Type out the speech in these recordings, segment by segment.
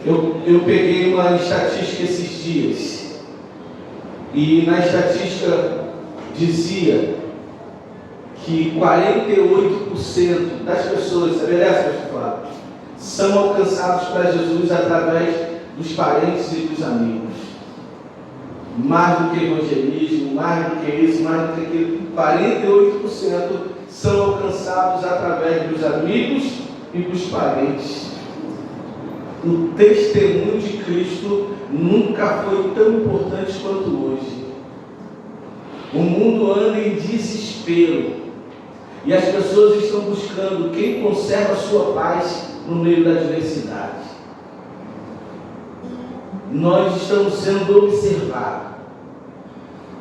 Eu peguei uma estatística esses dias, e na estatística dizia que 48% das pessoas, sabe dessa, pastor Flávio, são alcançados para Jesus através dos parentes e dos amigos. Mais do que evangelismo, mais do que isso, mais do que aquilo, 48% são alcançados através dos amigos e dos parentes. O testemunho de Cristo nunca foi tão importante quanto hoje. O mundo anda em desespero e as pessoas estão buscando quem conserva a sua paz no meio da adversidade. Nós estamos sendo observados.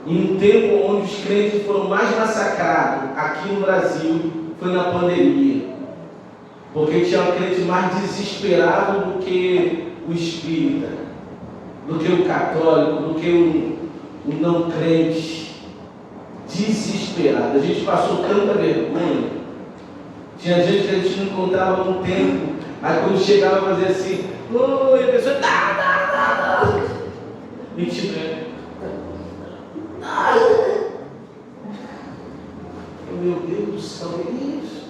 Em um tempo onde os crentes foram mais massacrados aqui no Brasil, foi na pandemia. Porque tinha um crente mais desesperado do que o espírita, do que o católico, do que o não crente. Desesperado. A gente passou tanta vergonha. Tinha gente que a gente não encontrava há um tempo. Aí quando chegava a fazer assim, oi, a pessoa, não. Mentira. Meu Deus do céu, é isso?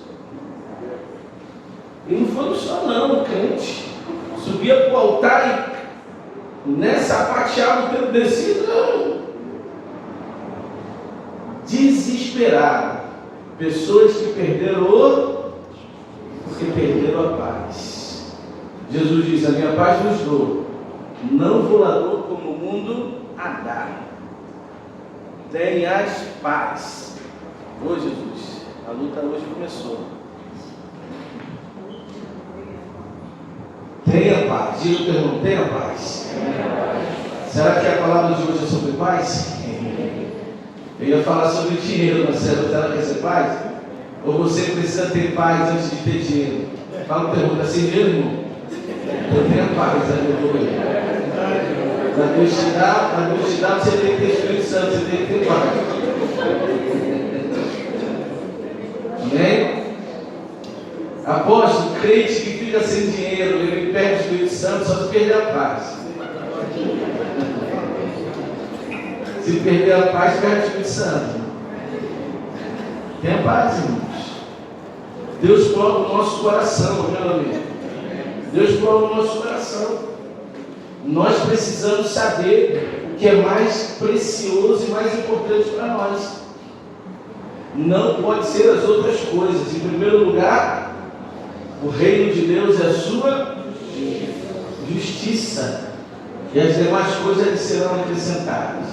E não foi só não, o crente subia para o altar e sapateava o tempo descido, não. Desesperado. Pessoas que perderam a paz. Jesus diz, a minha paz vos dou, não vou lá dou como o mundo a dá. Tenhas paz. Ô Jesus, a luta hoje começou. Tenha paz. Diga o teu irmão, tenha paz. Será que a palavra de hoje é sobre paz? Eu ia falar sobre dinheiro, mas será que é ser paz? Ou você precisa ter paz antes de ter dinheiro? Fala o teu irmão, assim mesmo? Eu tenho paz, aí eu vou ver. Na Deus você tem que ter Espírito Santo, você tem que ter paz. Amém? Apóstolo, crente que fica sem dinheiro, ele perde o Espírito Santo, só se perder a paz. Se perder a paz, perde o Espírito Santo. Tenha paz, irmãos. Deus prova o nosso coração, meu amigo. Deus prova o nosso coração. Nós precisamos saber o que é mais precioso e mais importante para nós. Não pode ser as outras coisas. Em primeiro lugar, o reino de Deus é a sua justiça. E as demais coisas lhe serão acrescentadas.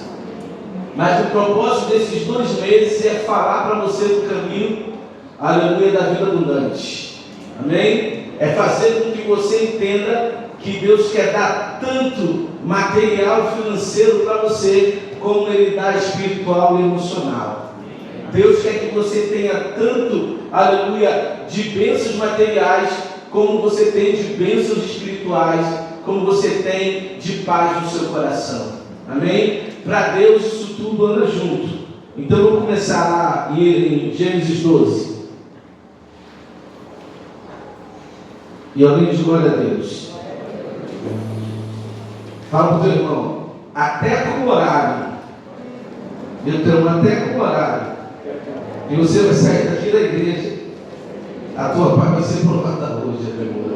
Mas o propósito desses 2 meses é falar para você do caminho, aleluia, da vida abundante. Amém? É fazer com que você entenda que Deus quer dar tanto material financeiro para você, como Ele dá espiritual e emocional. Deus quer que você tenha tanto, aleluia, de bênçãos materiais, como você tem de bênçãos espirituais, como você tem de paz no seu coração. Amém? Para Deus isso tudo anda junto. Então vamos começar lá em Gênesis 12. E alguém diz glória a Deus. Fala para o teu irmão, até com o horário. Meu teu irmão, até com o horário. E você vai sair daqui da igreja. A tua paz vai ser provada hoje, meu irmão.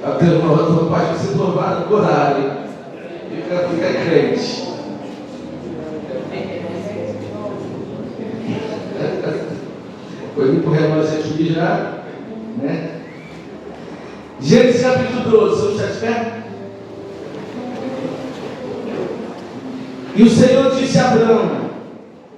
A tua paz vai ser provada no horário. Fica crente. Foi vir para o relógio aqui já, né? Gênesis capítulo 12, vamos estar de pé? E o Senhor disse a Abraão: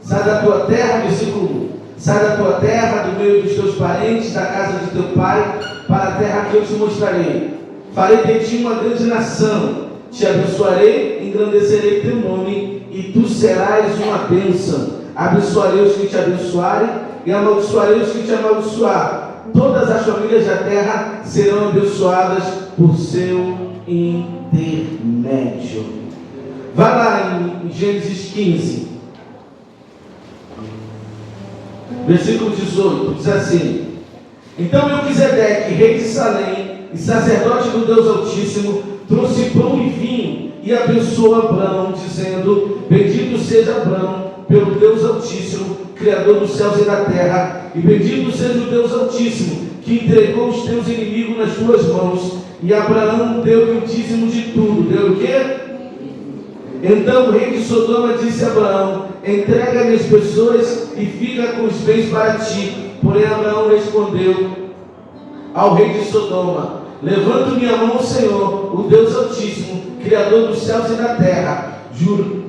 sai da tua terra, versículo 1, sai da tua terra, do meio dos teus parentes, da casa de teu pai, para a terra que eu te mostrarei. Farei de ti uma grande nação, te abençoarei, engrandecerei teu nome, e tu serás uma bênção. Abençoarei os que te abençoarem, e amaldiçoarei os que te amaldiçoarem. Todas as famílias da terra serão abençoadas por seu intermédio. Vai lá em Gênesis 15, versículo 18, diz assim: Então Melquisedeque, rei de Salém e sacerdote do Deus Altíssimo, trouxe pão e vinho e abençoou Abrão, dizendo: bendito seja Abrão pelo Deus Altíssimo, Criador dos céus e da terra, e bendito seja o Deus Altíssimo, que entregou os teus inimigos nas tuas mãos. E Abraão deu-lhe o dízimo de tudo. Deu o quê? Então o rei de Sodoma disse a Abraão: entrega-me as pessoas e fica com os bens para ti. Porém Abraão respondeu ao rei de Sodoma: levanto minha mão ao Senhor, o Deus Altíssimo, Criador dos céus e da terra,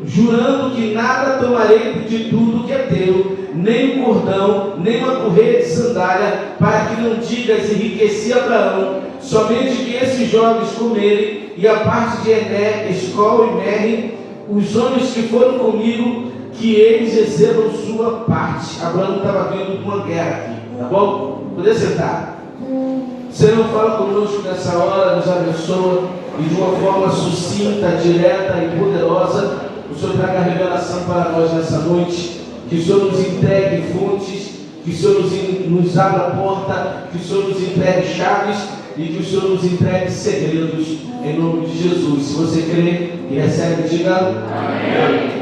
jurando que nada tomarei de tudo que é teu, nem um cordão, nem uma correia de sandália, para que não digas: enriqueci Abraão, somente que esses jovens comerem, e a parte de Ené, Escol e Merre, os homens que foram comigo, que eles recebam sua parte. Abraão estava vindo de uma guerra aqui, tá bom? Poder sentar. O Senhor fala conosco nessa hora, nos abençoa, e de uma forma sucinta, direta e poderosa, o Senhor traga revelação para nós nessa noite, que o Senhor nos entregue fontes, que o Senhor nos abra a porta, que o Senhor nos entregue chaves e que o Senhor nos entregue segredos, em nome de Jesus. Se você crê e recebe, diga amém.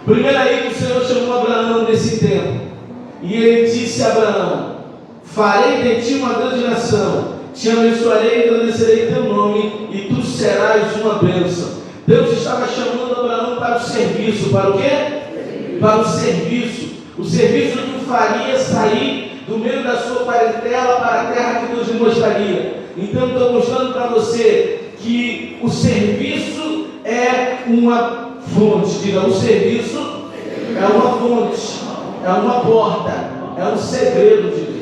Primeiro aí o Senhor chamou Abraão nesse tempo, e ele disse a Abraão: farei de ti uma grande nação, te abençoarei e engrandecerei teu nome, e tu serás uma bênção. Deus estava chamando Abraão para o serviço. Para o quê? Para o serviço. O serviço que o faria sair do meio da sua parentela para a terra que Deus lhe mostraria. Então estou mostrando para você que o serviço é uma fonte. Diga: o serviço é uma fonte, é uma porta, é um segredo de Deus.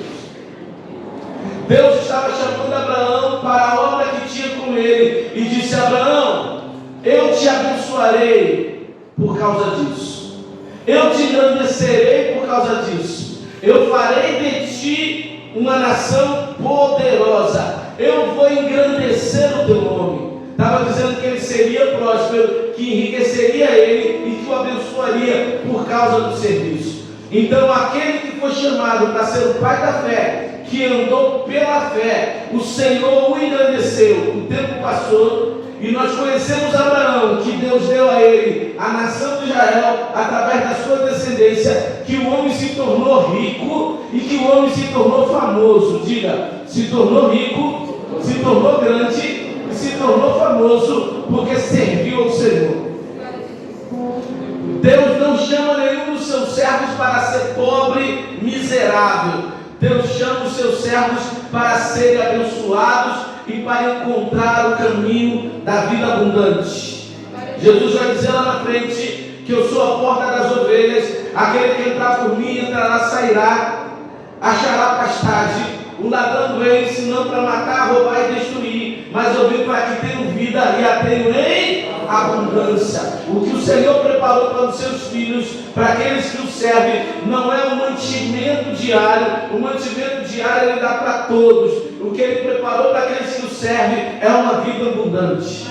Deus estava chamando Abraão para a obra que tinha com ele, e disse: Abraão, eu te abençoarei por causa disso, eu te engrandecerei por causa disso, eu farei de ti uma nação poderosa, eu vou engrandecer o teu nome. Estava dizendo que ele seria próspero, que enriqueceria ele e que o abençoaria por causa do serviço. Então aquele que foi chamado para ser o pai da fé, que andou pela fé, o Senhor o engrandeceu. O tempo passou e nós conhecemos Abraão, que Deus deu a ele a nação de Israel através da sua descendência, que o homem se tornou rico e que o homem se tornou famoso. Diga: se tornou rico, se tornou grande e se tornou famoso porque serviu ao Senhor. Deus não chama nenhum dos seus servos para ser pobre, miserável. Deus chama os seus servos para serem abençoados e para encontrar o caminho da vida abundante. Jesus vai dizer lá na frente que eu sou a porta das ovelhas, aquele que entrar por mim entrará, sairá, achará pastagem. O ladrão vem senão para matar, roubar e destruir, mas eu vim para que tenham vida e a tenham em abundância. O que o Senhor preparou para os seus filhos, para aqueles que o servem, não é um mantimento diário. O mantimento diário ele dá para todos. O que ele preparou para aqueles que o servem é uma vida abundante.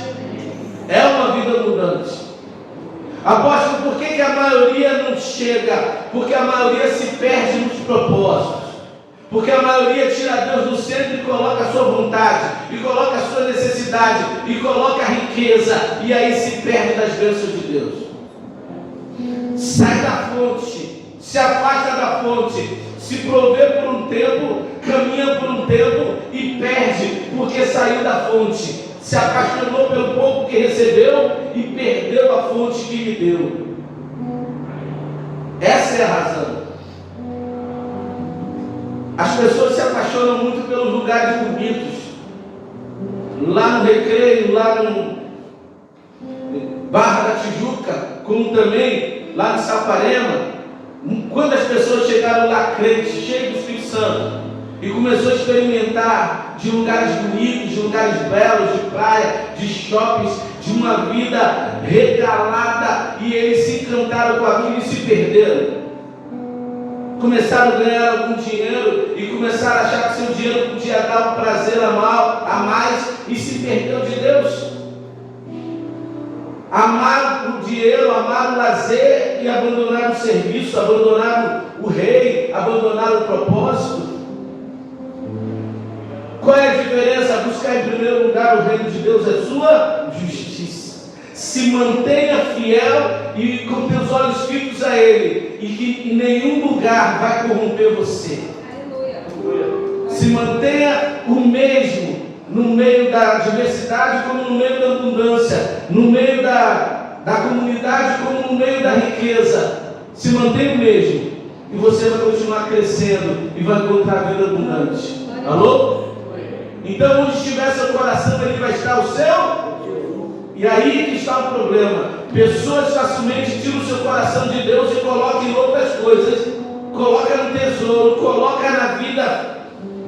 É uma vida abundante. Apóstolo, por que a maioria não chega? Porque a maioria se perde nos propósitos. Porque a maioria tira Deus do centro e coloca a sua vontade, e coloca a sua necessidade, e coloca a riqueza, e aí se perde das bênçãos de Deus. Sai da fonte, se afasta da fonte, se provê por um tempo, caminha por um tempo e perde, porque saiu da fonte, se apaixonou pelo pouco que recebeu e perdeu a fonte que lhe deu. Essa é a razão. As pessoas se apaixonam muito pelos lugares bonitos, lá no Recreio, lá no Barra da Tijuca, como também lá no Saparema. Quando as pessoas chegaram lá crentes, cheios do Espírito Santo, e começou a experimentar de lugares bonitos, de lugares belos, de praia, de shoppings, de uma vida regalada, e eles se encantaram com aquilo e se perderam. Começaram a ganhar algum dinheiro e começaram a achar que seu dinheiro podia dar um prazer a mais e se perdeu de Deus. Amaram o dinheiro, amaram o lazer e abandonaram o serviço, abandonaram o rei, abandonaram o propósito. Qual é a diferença? Buscar em primeiro lugar o reino de Deus é sua justiça. Se mantenha fiel e com teus olhos fitos a Ele, e que em nenhum lugar vai corromper você. Aleluia. Se mantenha o mesmo no meio da diversidade como no meio da abundância, no meio da comunidade como no meio da riqueza. Se mantenha o mesmo e você vai continuar crescendo e vai encontrar a vida abundante. Alô? Então, onde estiver seu coração, ele vai estar o seu. E aí que está o problema. Pessoas facilmente tiram o seu coração de Deus e colocam em outras coisas. Coloca no tesouro, coloca na vida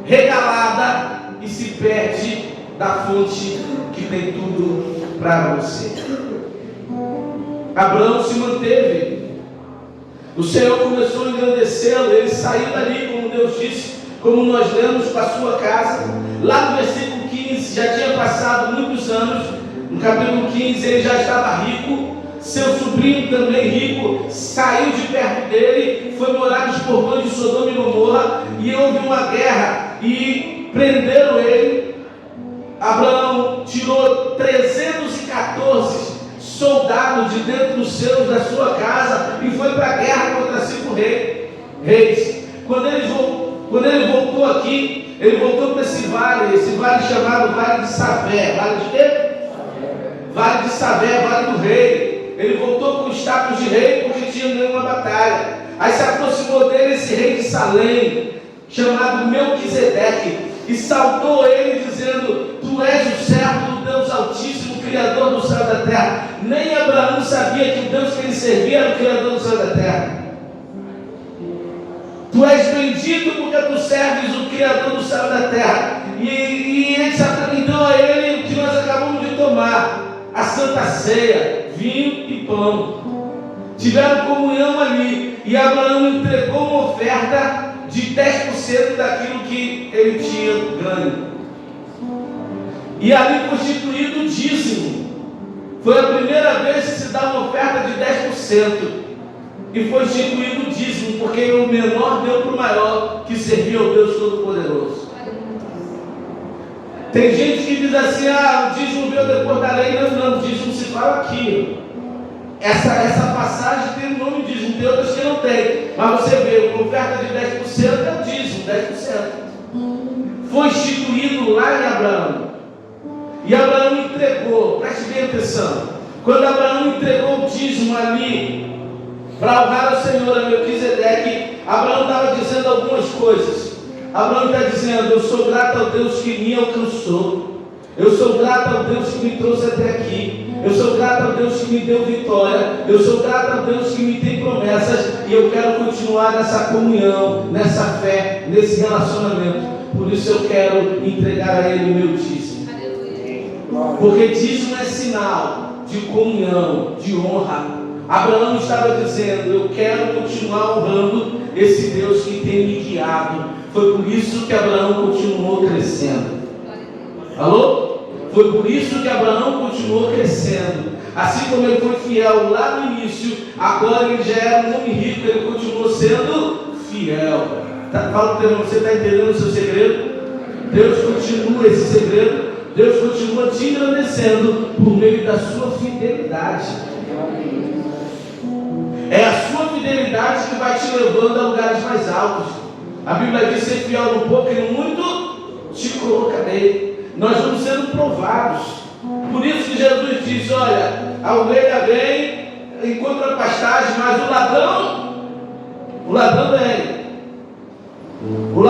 regalada e se perde da fonte que tem tudo para você. Abraão se manteve. O Senhor começou a engrandecê-lo. Ele saiu dali, como Deus disse, como nós lemos, para a sua casa. Lá no versículo 15, já tinha passado muitos anos. No capítulo 15 ele já estava rico. Seu sobrinho também rico saiu de perto dele, foi morar nos portões de Sodoma e Gomorra, e houve uma guerra e prenderam ele. Abraão tirou 314 soldados de dentro dos seus da sua casa e foi para a guerra contra 5 reis. Quando ele voltou aqui, ele voltou para esse vale chamado Vale de Savé. Vale de quê? Vale de Savé, Vale do Rei. Ele voltou com o status de rei porque tinha ganho uma batalha. Aí se aproximou dele esse rei de Salém, chamado Melquisedeque, e saudou ele dizendo: tu és o servo do Deus Altíssimo, Criador do céu e da terra. Nem Abraão sabia que o Deus que ele servia era o Criador do céu e da terra. Tu és bendito porque tu serves o Criador do céu e da terra. E ele se apresentou a ele o que nós acabamos de tomar, a Santa Ceia, vinho e pão. Tiveram comunhão ali, e Abraão entregou uma oferta de 10% daquilo que ele tinha ganho. E ali constituído o dízimo. Foi a primeira vez que se dá uma oferta de 10%. E foi instituído o dízimo, porque o menor deu para o maior, que servia ao Deus Todo-Poderoso. Tem gente que diz assim: o dízimo veio depois da lei. Não, o dízimo se fala aqui. Essa passagem tem o nome dízimo, tem outras que não tem. Mas você vê, uma oferta de 10% é o dízimo, 10%. Foi instituído lá em Abraão. E Abraão entregou, preste bem atenção. Quando Abraão entregou o dízimo ali, para honrar ao Senhor, a Melquisedeque, Abraão estava dizendo algumas coisas. Abraão está dizendo: eu sou grato ao Deus que me alcançou. Eu sou grato ao Deus que me trouxe até aqui. Eu sou grato ao Deus que me deu vitória. Eu sou grato ao Deus que me tem promessas. E eu quero continuar nessa comunhão, nessa fé, nesse relacionamento. Por isso eu quero entregar a Ele o meu dízimo. Porque dízimo é sinal de comunhão, de honra. Abraão estava dizendo: eu quero continuar honrando esse Deus que tem me guiado. Foi por isso que Abraão continuou crescendo. Alô? Foi por isso que Abraão continuou crescendo. Assim como ele foi fiel lá no início, agora ele já era um homem rico, ele continuou sendo fiel. Fala para você, está entendendo o seu segredo? Deus continua esse segredo. Deus continua te engrandecendo por meio da sua fidelidade. É a sua fidelidade que vai te levando a lugares mais altos. A Bíblia diz: ser fiel no pouco e no muito te colocarei. Nós vamos sendo provados. Por isso que Jesus diz: olha, a ovelha vem, encontra pastagem, mas o ladrão vem. O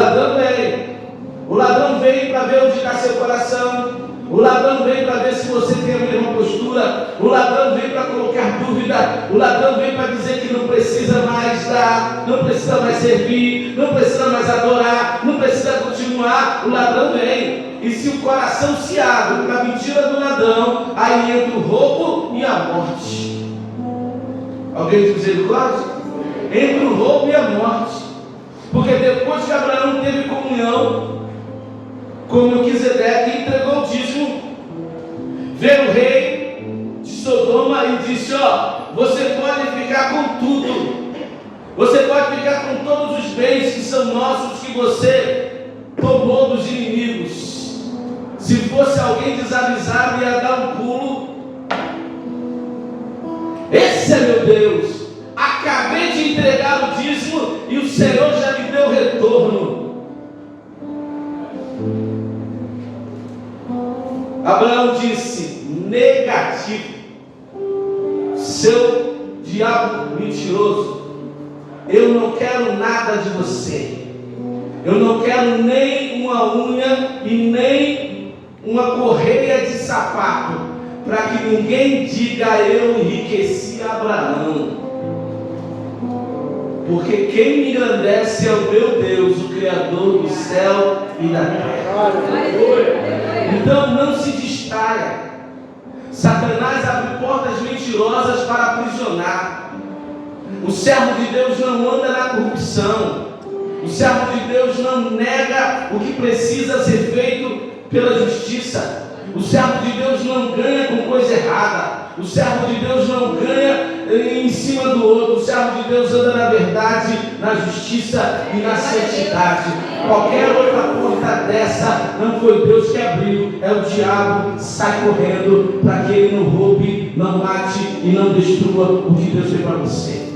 ladrão vem para ver onde está seu coração. O ladrão vem para ver se você tem a mesma postura. O ladrão vem para colocar dúvida. O ladrão vem para dizer que não precisa mais dar, não precisa mais servir, não precisa mais adorar, não precisa continuar. O ladrão vem. E se o coração se abre para a mentira do ladrão, aí entra o roubo e a morte. Alguém de misericórdia? Entra o roubo e a morte. Porque depois que Abraão teve comunhão com Melquisedeque, entregou o dízimo, veio o rei de Sodoma e disse: você pode ficar com tudo, você pode ficar com todos os bens que são nossos, que você tomou dos inimigos. desavisado ia dar um pulo. Esse é meu Deus. Acabei de entregar o dízimo e o Senhor já me deu retorno. Abraão disse: negativo, seu diabo mentiroso, eu não quero nada de você. Eu não quero nem uma unha e nem uma correia de sapato, para que ninguém diga eu enriqueci Abraão. Porque quem me engrandece é o meu Deus, o Criador do céu e da terra. Então não se distraia. Satanás abre portas mentirosas para aprisionar. O servo de Deus não anda na corrupção. O servo de Deus não nega o que precisa ser feito pela justiça. O servo de Deus não ganha com coisa errada. O servo de Deus não ganha em cima do outro. O servo de Deus anda na verdade, na justiça e na santidade. Qualquer outra porta dessa não foi Deus que abriu, é o diabo. Sai correndo para que ele não roube, não mate e não destrua o que Deus tem para você.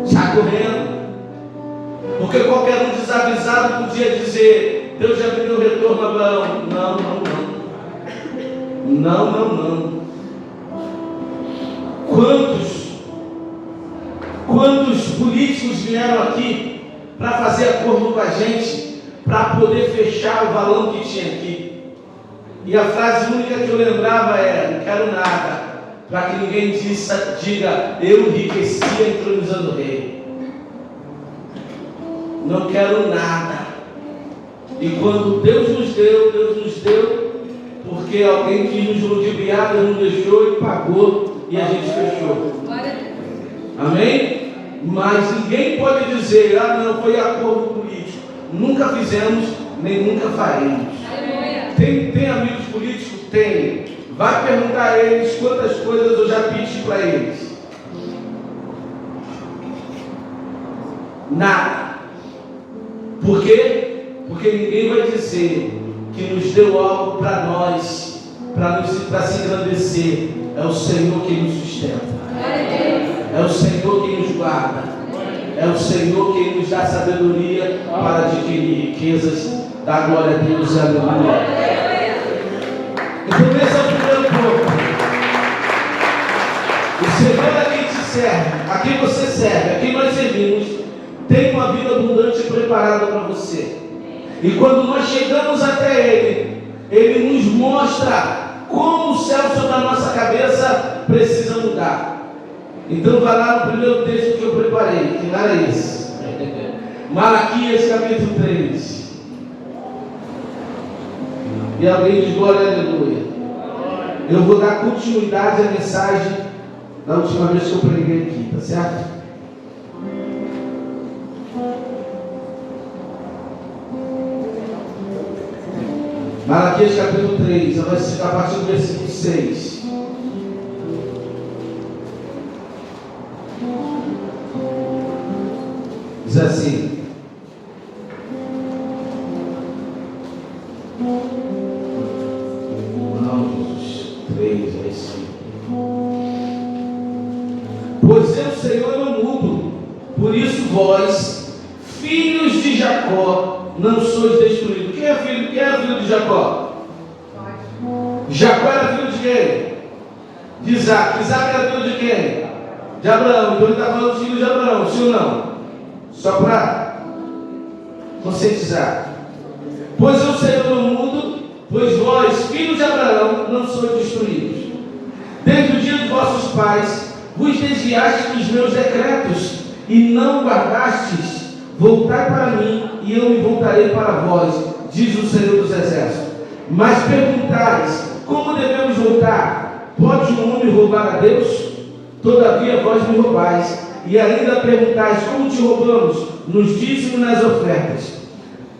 Sai correndo, porque qualquer um desavisado podia dizer: Deus já me deu retorno, Abraão. Não. Quantos políticos vieram aqui para fazer acordo com a gente, para poder fechar o valão que tinha aqui? E a frase única que eu lembrava era: não quero nada, para que ninguém diga eu enriqueci entronizando o rei. Não quero nada. E quando Deus nos deu, porque alguém quis nos ludibriar, Deus nos deixou e pagou, e a gente fechou. Amém? Mas ninguém pode dizer: não, foi acordo político. Nunca fizemos, nem nunca faremos. Tem amigos políticos? Tem. Vai perguntar a eles quantas coisas eu já pedi para eles. Nada. Por quê? Porque ninguém vai dizer que nos deu algo para nós, para se engrandecer. É o Senhor quem nos sustenta. É o Senhor quem nos guarda. É o Senhor quem nos dá sabedoria para adquirir riquezas. Dá glória a Deus, aleluia. Então esse é o primeiro ponto. O Senhor é quem te serve, a quem você serve, a quem nós servimos, tem uma vida abundante preparada para você. E quando nós chegamos até Ele, Ele nos mostra como o céu sobre a nossa cabeça precisa mudar. Então vai lá no primeiro texto que eu preparei, que era esse. Malaquias capítulo 3. E alguém diz glória, aleluia. Eu vou dar continuidade à mensagem da última vez que eu preguei aqui, tá certo? Malaquias capítulo 3, a partir do versículo 6. Diz assim: não, Jesus, 3, é esse. Pois eu, Senhor, não mudo, por isso vós, filhos de Jacó, não sois destruídos. Quem era filho de Jacó? Jacó era filho de quem? De Isaac. Isaac era filho de quem? De Abraão. Então ele está falando dos filhos de Abraão, sim ou não? Só para conscientizar. Pois eu, Senhor, não mudo, pois vós, filhos de Abraão, não sois destruídos. Desde o dia de vossos pais, vos desviastes dos meus decretos e não guardastes. Voltai para mim e eu me voltarei para vós, diz o Senhor dos Exércitos. Mas perguntais: como devemos voltar? Pode um homem roubar a Deus? Todavia vós me roubais. E ainda perguntais: como te roubamos? Nos dízimos e nas ofertas.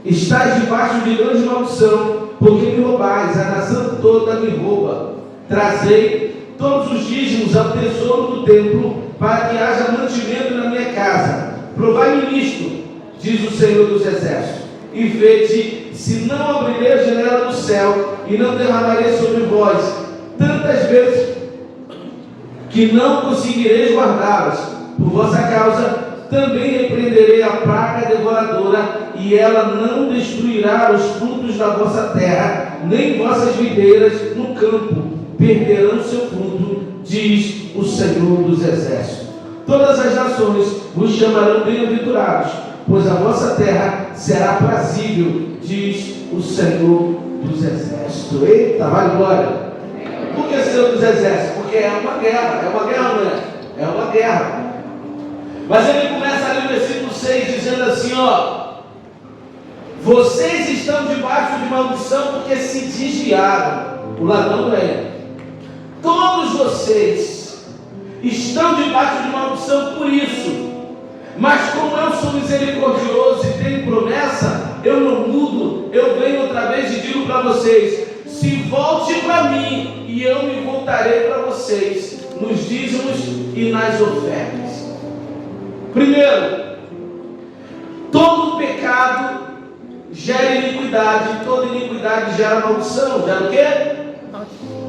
Estais debaixo de grande maldição, porque me roubais, a nação toda me rouba. Trazei todos os dízimos ao tesouro do templo, para que haja mantimento na minha casa. Provai-me nisto, diz o Senhor dos Exércitos. e vede se não abrirei a janela do céu e não derramarei sobre vós tantas vezes que não conseguireis guardá-las. Por vossa causa também repreenderei a praga devoradora, e ela não destruirá os frutos da vossa terra, nem vossas videiras no campo perderão seu fruto, diz o Senhor dos Exércitos. Todas as nações vos chamarão bem-aventurados, pois a vossa terra será prazível, diz o Senhor dos Exércitos. Eita, vai glória! Por que Senhor dos Exércitos? Porque é uma guerra, não é? É uma guerra. Mas ele começa ali no versículo 6 dizendo assim, vocês estão debaixo de maldição porque se desviaram. O ladrão é. Todos vocês estão debaixo de maldição por isso. Mas como eu sou misericordioso e tenho promessa, eu não mudo. Eu venho outra vez e digo para vocês, se volte para mim e eu me voltarei para vocês nos dízimos e nas ofertas. Primeiro, todo pecado gera iniquidade, toda iniquidade gera maldição. Gera o quê?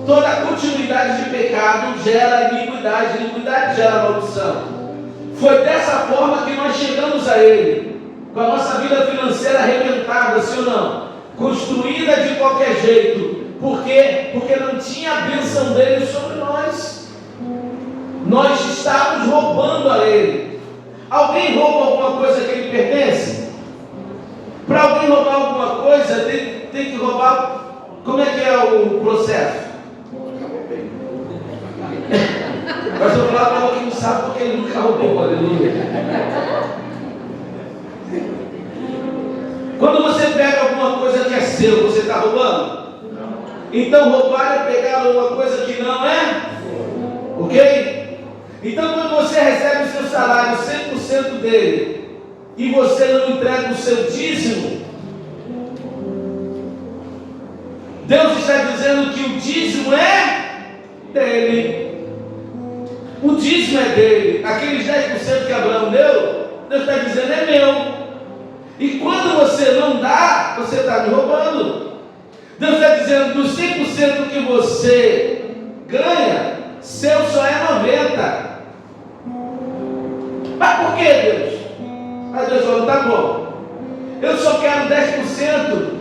Toda continuidade de pecado gera iniquidade, iniquidade gera maldição. Foi dessa forma que nós chegamos a Ele, com a nossa vida financeira arrebentada, sim ou não? Construída de qualquer jeito. Por quê? Porque não tinha a bênção dele sobre nós. Nós estávamos roubando a Ele. Alguém rouba alguma coisa que lhe pertence? Para alguém roubar alguma coisa, tem que roubar. Como é que é o processo? Mas eu vou falar para alguém que não sabe porque ele nunca roubou, aleluia. Quando você pega alguma coisa que é seu, você está roubando? Então roubar é pegar alguma coisa que não é? Ok? Então quando você recebe o seu salário, 100% dele, e você não entrega o seu dízimo, Deus está dizendo que o dízimo é dele. O dízimo é dele. Aqueles 10% que Abraão deu, Deus está dizendo é meu. E quando você não dá, você está me roubando. Deus está dizendo, dos 100% que você ganha, seu só é 90%. Mas por que, Deus? Aí Deus falou, tá bom. Eu só quero 10%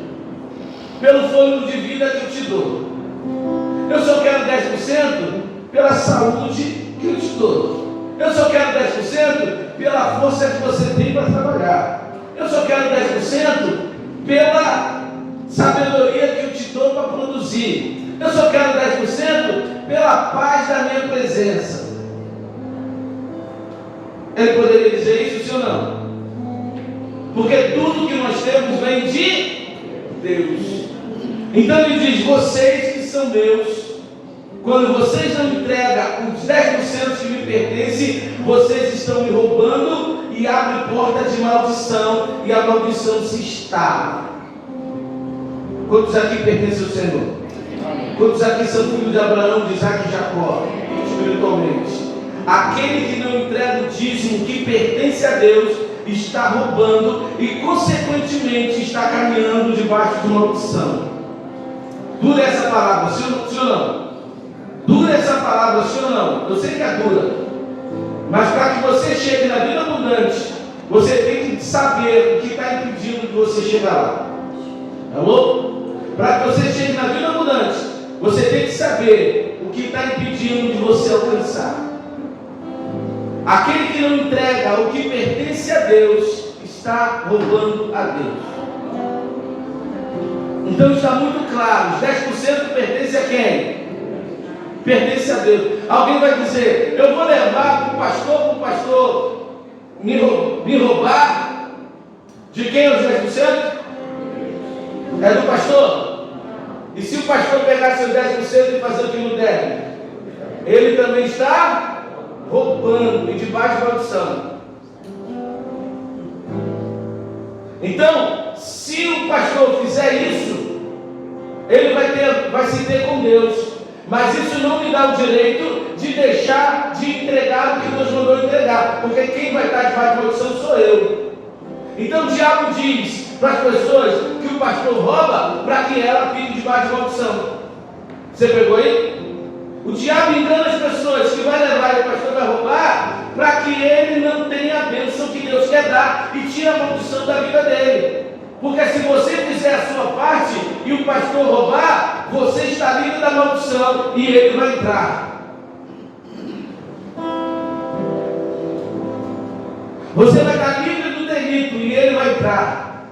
pelo fôlego de vida que eu te dou. Eu só quero 10% pela saúde que eu te dou. Eu só quero 10% pela força que você tem para trabalhar. Eu só quero 10% pela sabedoria que eu te dou para produzir. Eu só quero 10% pela paz da minha presença. Ele poderia dizer isso, sim ou não? Porque tudo que nós temos vem de Deus. Então ele diz, vocês que são meus, quando vocês não entregam os 10% que me pertencem, vocês estão me roubando e abrem porta de maldição, e a maldição se instala. Quantos aqui pertencem ao Senhor? Quantos aqui são filhos de Abraão, de Isaac e Jacó, espiritualmente? Aquele que não entrega o dízimo que pertence a Deus, está roubando e consequentemente está caminhando debaixo de maldição. Dura essa palavra, sim ou não? Dura essa palavra, sim ou não? Eu sei que é dura, mas para que você chegue na vida abundante, você tem que saber o que está impedindo de você chegar lá. Alô? Para que você chegue na vida abundante, você tem que saber o que está impedindo de você alcançar. Aquele que não entrega o que pertence a Deus, está roubando a Deus. Então está muito claro, os 10% pertence a quem? Pertence a Deus. Alguém vai dizer, eu vou levar para o pastor me roubar. De quem é os 10%? É do pastor. E se o pastor pegar seus 10% e fazer o que não deve, ele também está roubando e debaixo de maldição. Então, se o pastor fizer isso, ele vai se ter com Deus. Mas isso não me dá o direito de deixar de entregar o que Deus mandou entregar, porque quem vai estar debaixo de maldição sou eu. Então o diabo diz, para as pessoas que o pastor rouba, para que ela fique debaixo de maldição. Você pegou aí? O diabo engana as pessoas que vai levar e o pastor vai roubar, para que ele não tenha a bênção que Deus quer dar e tira a maldição da vida dele. Porque se você fizer a sua parte e o pastor roubar, você está livre da maldição e ele vai entrar. Você vai estar livre do delito e ele vai entrar.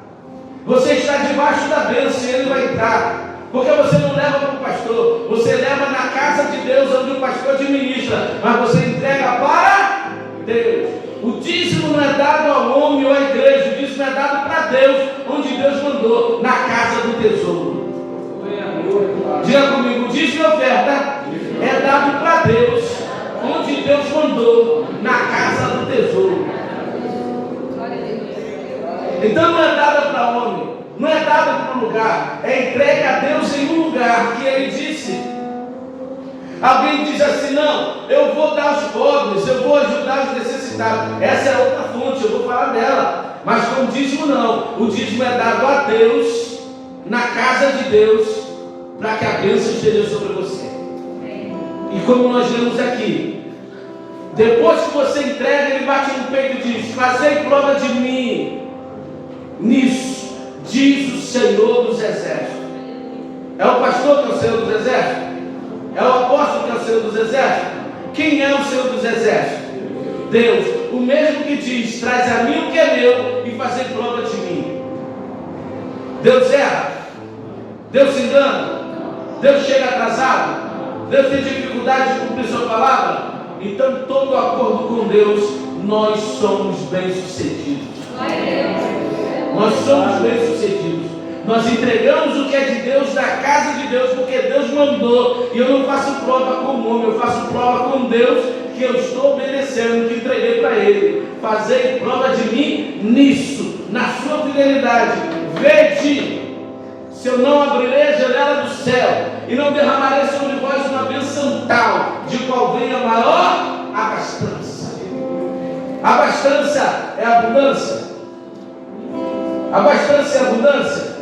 Você está debaixo da bênção e ele vai entrar. Porque você não leva para o pastor, você leva na casa de Deus, onde o pastor administra, mas você entrega para Deus. O dízimo não é dado ao homem ou à igreja, o dízimo é dado para Deus, onde Deus mandou, na casa do tesouro. Diga comigo, o dízimo e oferta é dado para Deus, onde Deus mandou, na casa do tesouro. Então não é dado para homem, não é dado para um lugar, é entregue a Deus em um lugar que Ele disse. Alguém diz assim: não, eu vou dar aos pobres, eu vou ajudar os necessitados. Essa é outra fonte, eu vou falar dela. Mas com o dízimo não, o dízimo é dado a Deus, na casa de Deus, para que a bênção esteja sobre você. E como nós lemos aqui, depois que você entrega, ele bate no peito e diz: fazei prova de mim nisso, diz o Senhor dos Exércitos. É o pastor que é o Senhor dos Exércitos? É o apóstolo que é o Senhor dos Exércitos? Quem é o Senhor dos Exércitos? Deus, o mesmo que diz: traz a mim o que é meu e fazer prova de mim. Deus erra? Deus se engana? Deus chega atrasado? Deus tem dificuldade de cumprir sua palavra? Então, todo acordo com Deus, nós somos bem-sucedidos. Nós somos bem-sucedidos. Nós entregamos o que é de Deus, da casa de Deus, porque Deus mandou. E eu não faço prova com o homem, eu faço prova com Deus, que eu estou obedecendo, que entreguei para Ele. Fazei prova de mim nisso, na sua fidelidade. Vede se eu não abrirei a janela do céu e não derramarei sobre vós uma bênção tal, de qual venha maior abastança. Abastança é abundância. Abastança é abundância.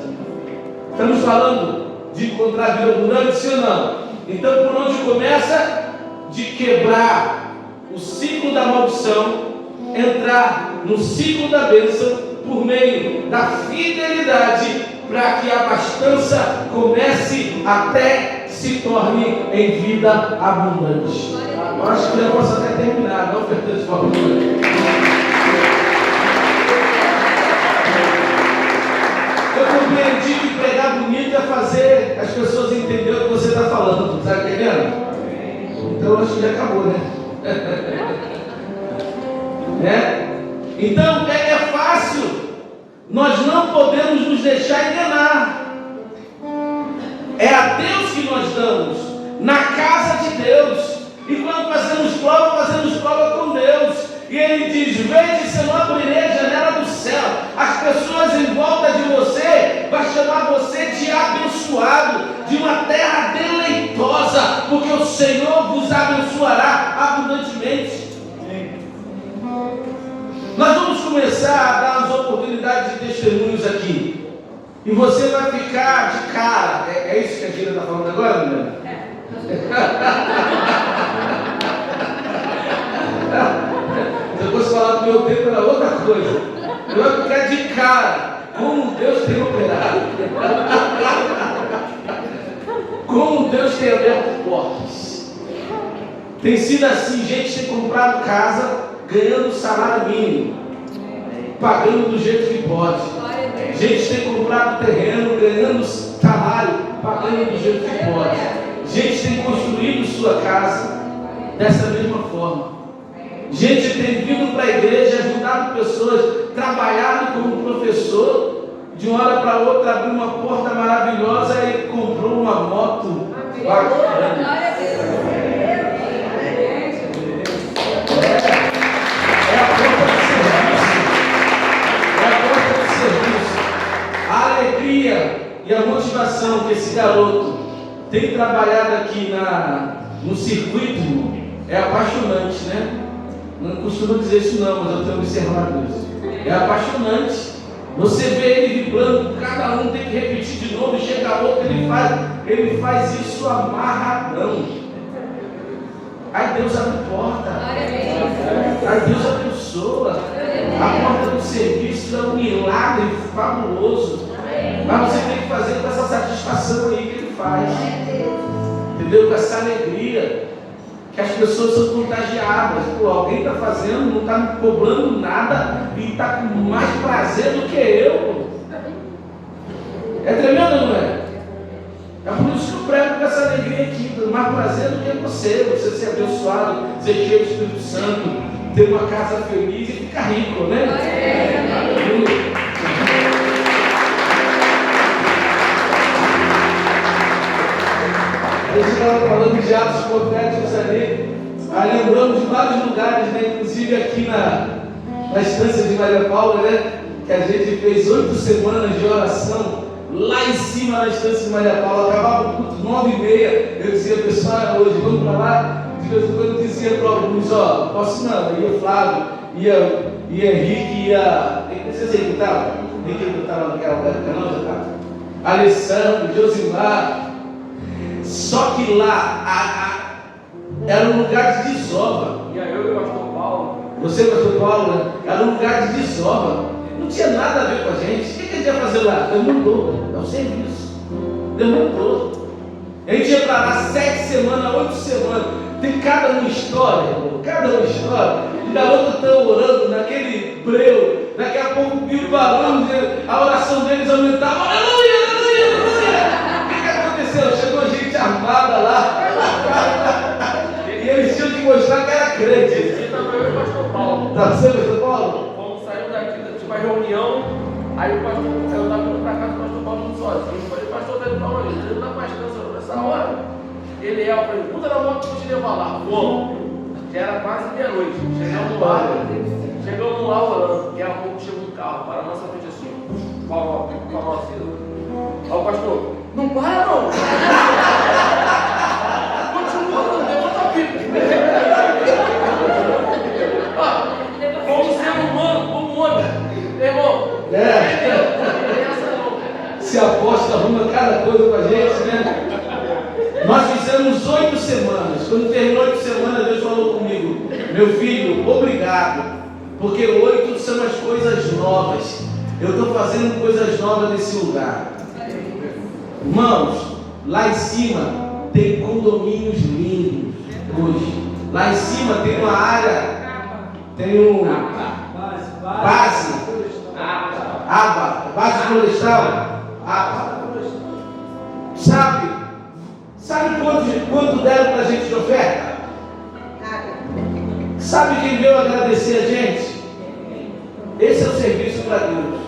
Estamos falando de encontrar vida abundante, sim ou não? Então, por onde começa? De quebrar o ciclo da maldição, entrar no ciclo da bênção por meio da fidelidade, para que a abastança comece até se torne em vida abundante. Eu acho que já posso até terminar, não ofertando de forma abundante. Eu compreendi que pregar bonito é fazer as pessoas entenderem o que você está falando. Está entendendo? Então eu acho que já acabou, né? Então é fácil. Nós não podemos nos deixar enganar. É a Deus que nós damos, na casa de Deus. E quando fazemos prova com Deus. E Ele diz: vede se eu não abrirei a janela do céu. As pessoas em volta de você vão chamar você de abençoado, de uma terra deleitosa, porque o Senhor vos abençoará abundantemente. Nós vamos começar a dar as oportunidades de testemunhos aqui. E você vai ficar de cara. É isso que a Gira está falando agora, Milena? Se eu fosse falar do meu tempo, era outra coisa. Eu vou ficar de cara. Como Deus tem operado. Como Deus tem aberto portas. Tem sido assim: gente tem comprado casa ganhando salário mínimo, pagando do jeito que pode. Gente tem comprado terreno, ganhando salário, pagando do jeito que pode. Gente tem construído sua casa dessa mesma forma. Gente tem vindo para a igreja, ajudado pessoas, trabalhado como professor, de uma hora para outra abriu uma porta maravilhosa e comprou uma moto bacana. A alegria e a motivação que esse garoto tem trabalhado aqui no circuito é apaixonante, né? Não costumo dizer isso não, mas eu tenho observado isso. É apaixonante. Você vê ele vibrando, cada um tem que repetir de novo, chega outro, ele faz isso amarradão. Aí Deus abre porta, aí Deus abençoa, a porta do serviço é um milagre fabuloso, mas você tem que fazer com essa satisfação aí que ele faz, entendeu? Com essa alegria, que as pessoas são contagiadas. Pô, alguém está fazendo, não está me cobrando nada e está com mais prazer do que eu. É tremendo, não é? É por isso que eu prego com essa alegria aqui, com mais prazer do que você ser abençoado, ser cheio do Espírito Santo, ter uma casa feliz e ficar rico, né? Aleluia. A gente estava falando de atos proféticos ali, aí lembramos de vários lugares, né? Inclusive aqui na estância de Maria Paula, né? Que a gente fez 8 semanas de oração lá em cima na estância de Maria Paula, acabava o culto 9h30. Eu dizia, pessoal, hoje vamos para lá. De vez em quando eu dizia para alguns, ó, posso não. Ia Flávio, ia Henrique, vocês aí que estavam? Henrique não estava naquela época, não, já estava. Alessandro, Josimar. Só que lá era um lugar de desova. E aí eu e o pastor Paulo. Você, pastor Paulo, né? Era um lugar de desova. Não tinha nada a ver com a gente. O que a gente ia fazer lá? Demandou. É o serviço. Demandou. A gente ia para lá 7 semanas, 8 semanas. Tem cada uma história, irmão. Cada uma história. E da outra estão orando naquele breu. Daqui a pouco viu o barulho, a oração deles aumentava. Aleluia, aleluia, aleluia. O que aconteceu? Chegou gente armada lá. E eles tinham que mostrar que era crente. Esse dia também eu e o pastor Paulo. Tá sendo, pastor Paulo? Vamos sair daqui, tinha uma reunião. Aí o pastor, eu estava indo para casa, o pastor Paulo sozinho. Eu falei, pastor, tá indo para onde? Ele não está mais cansado nessa hora. Ele eu falei, puta na moto que eu te levar lá. Vamos. Já era quase meia-noite. Chegamos lá orando. Daqui a pouco chegou um carro para a nossa frente assim. Com a mão assim. Aí o pastor, não para não. Continua orando, levanta a pipa. Como ser humano, como homem. Irmão. Se aposta, arruma cada coisa com a gente, né? Nós fizemos 8 semanas. Quando terminou 8 semanas, Deus falou comigo: meu filho, obrigado, porque 8 são as coisas novas. Eu estou fazendo coisas novas nesse lugar. Irmãos, lá em cima tem condomínios lindos hoje. Lá em cima tem uma área, tem base florestal, Sabe quanto deram para a gente de oferta? Sabe quem veio agradecer a gente? Esse é o serviço para Deus.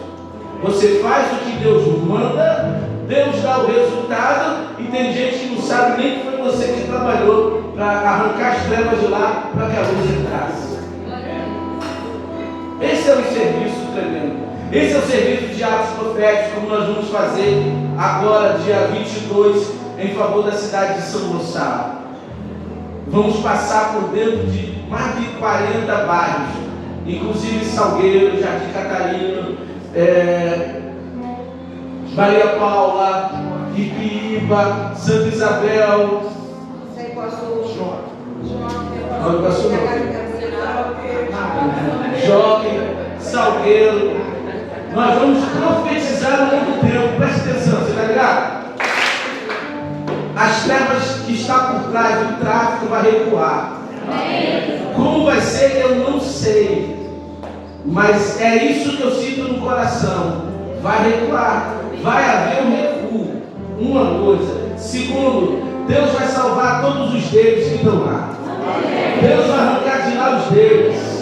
Você faz o que Deus manda, Deus dá o resultado, e tem gente que não sabe nem que foi você que trabalhou para arrancar as trevas de lá para que a luz entrasse. Esse é o serviço tremendo. Esse é o serviço de atos proféticos, como nós vamos fazer agora, dia 22, em favor da cidade de São Gonçalo. Vamos passar por dentro de mais de 40 bairros, inclusive Salgueiro, Jardim Catarina, Maria Paula, Ipiíba, Santa Isabel, Jockey, Salgueiro. Nós vamos profetizar no novo tempo. Preste atenção, você está ligado? As trevas que está por trás do tráfico vai recuar. Como vai ser, eu não sei. Mas é isso que eu sinto no coração. Vai recuar. Vai haver um recuo. Uma coisa. Segundo, Deus vai salvar todos os deles que estão lá. Deus vai arrancar de lá os deles.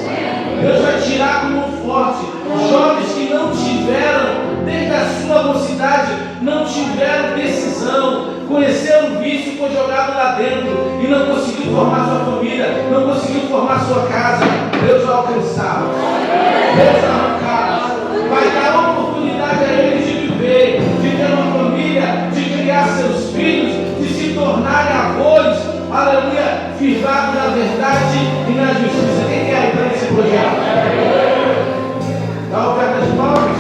Deus vai tirar com mão forte jovens que não tiveram, desde a sua mocidade, não tiveram decisão, conheceram o vício, foi jogado lá dentro e não conseguiu formar sua família, não conseguiu formar sua casa. Deus vai alcançá-los, Deus vai arrancá-los, vai dar oportunidade a eles de viver, de ter uma família, de criar seus filhos, de se tornarem avós, aleluia, firmados na verdade e na justiça. Quem quer entrar nesse projeto? Dá oferta de palmas.